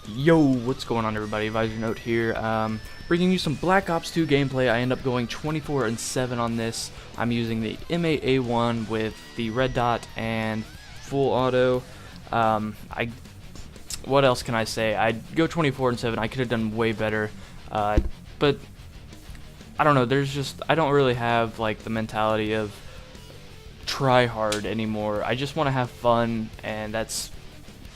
Yo, what's going on, everybody? advisorynote here, bringing you some Black Ops 2 gameplay. I end up going 24-7 on this. I'm using the MAA1 with the red dot and full auto. What else can I say? I'd go 24-7. I could have done way better, but I don't know. I don't really have like the mentality of try hard anymore. I just want to have fun, and that's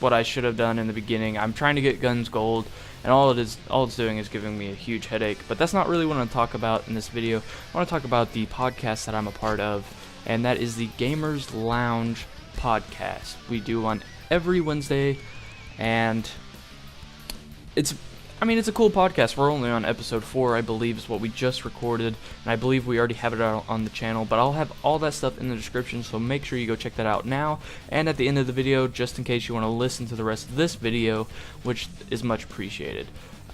what I should have done in the beginning. I'm trying to get guns gold, and all it's doing is giving me a huge headache. But that's not really what I want to talk about in this video. I want to talk about the podcast that I'm a part of, and that is the Gamers Lounge podcast. We do one every Wednesday, and it's a cool podcast. We're only on episode 4, I believe, is what we just recorded, and I believe we already have it out on the channel, but I'll have all that stuff in the description, so make sure you go check that out now, and at the end of the video, just in case you want to listen to the rest of this video, which is much appreciated.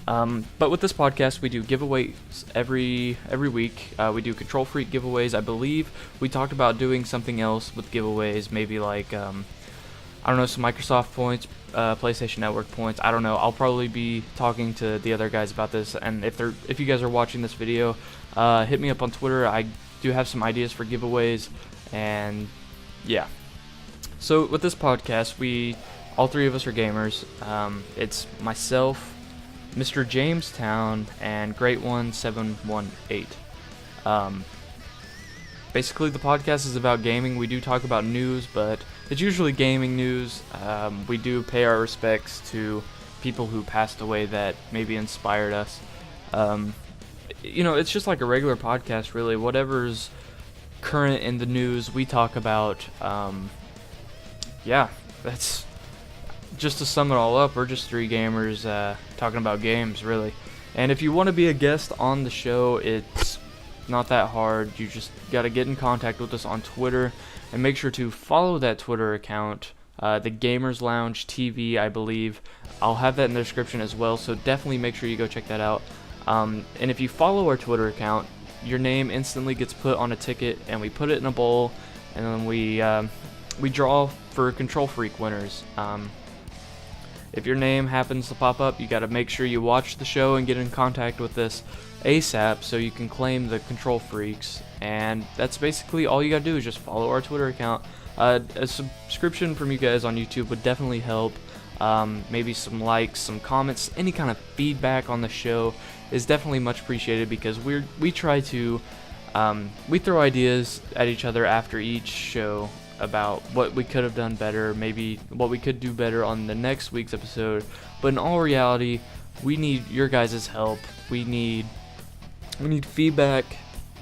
But with this podcast, we do giveaways every week. We do Control Freak giveaways. I believe we talked about doing something else with giveaways, maybe like, I don't know, some Microsoft points, PlayStation Network points. I don't know. I'll probably be talking to the other guys about this, and if you guys are watching this video, hit me up on Twitter. I do have some ideas for giveaways, and yeah. So with this podcast, all three of us are gamers. It's myself, Mr. Jamestown, and Great1718. Basically, the podcast is about gaming. We do talk about news, but it's usually gaming news. We do pay our respects to people who passed away that maybe inspired us. It's just like a regular podcast, really. Whatever's current in the news, we talk about. Yeah, that's just to sum it all up. We're just three gamers talking about games, really. And if you want to be a guest on the show, it's not that hard. You just gotta get in contact with us on Twitter, and make sure to follow that Twitter account, the Gamers Lounge TV, I believe. I'll have that in the description as well, so definitely make sure you go check that out. And if you follow our Twitter account, your name instantly gets put on a ticket, and we put it in a bowl, and then we draw for Control Freak winners. If your name happens to pop up, you gotta make sure you watch the show and get in contact with us ASAP so you can claim the Control Freaks. And that's basically all you gotta do, is just follow our Twitter account. A subscription from you guys on YouTube would definitely help. Maybe some likes, some comments, any kind of feedback on the show is definitely much appreciated, because we try to we throw ideas at each other after each show about what we could have done better, maybe what we could do better on the next week's episode. But in all reality, we need your guys' help. We need feedback,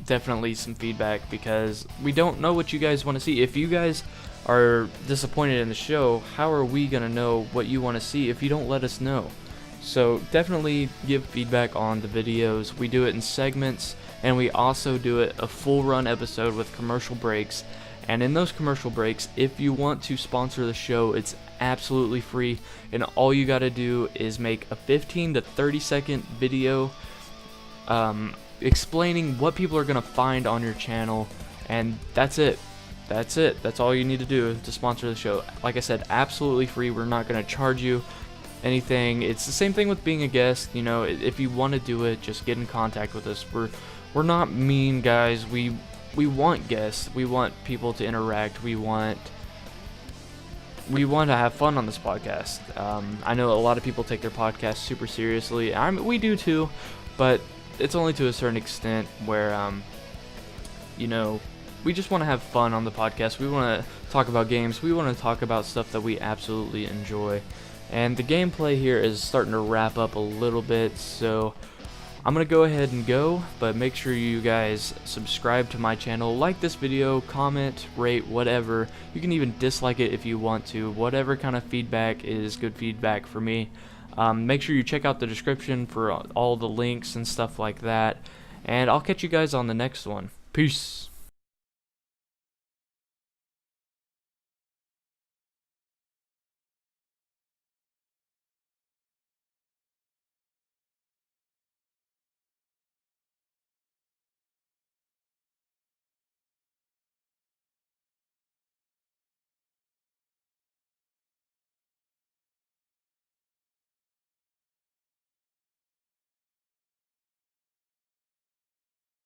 definitely some feedback, because we don't know what you guys want to see. If you guys are disappointed in the show, how are we gonna know what you want to see if you don't let us know? So definitely give feedback on the videos. We do it in segments, and we also do it a full run episode with commercial breaks. And in those commercial breaks, if you want to sponsor the show, it's absolutely free, and all you gotta do is make a 15 to 30 second video explaining what people are gonna find on your channel, and that's it. That's all you need to do to sponsor the show. Like I said, absolutely free. We're not gonna charge you anything. It's the same thing with being a guest. If you want to do it, just get in contact with us. We're not mean guys. We want guests. We want people to interact. We want to have fun on this podcast. I know a lot of people take their podcast super seriously. We do too, but it's only to a certain extent where, we just want to have fun on the podcast. We want to talk about games. We want to talk about stuff that we absolutely enjoy. And the gameplay here is starting to wrap up a little bit, so I'm going to go ahead and go, but make sure you guys subscribe to my channel, like this video, comment, rate, whatever. You can even dislike it if you want to. Whatever kind of feedback is good feedback for me. Make sure you check out the description for all the links and stuff like that. And I'll catch you guys on the next one. Peace.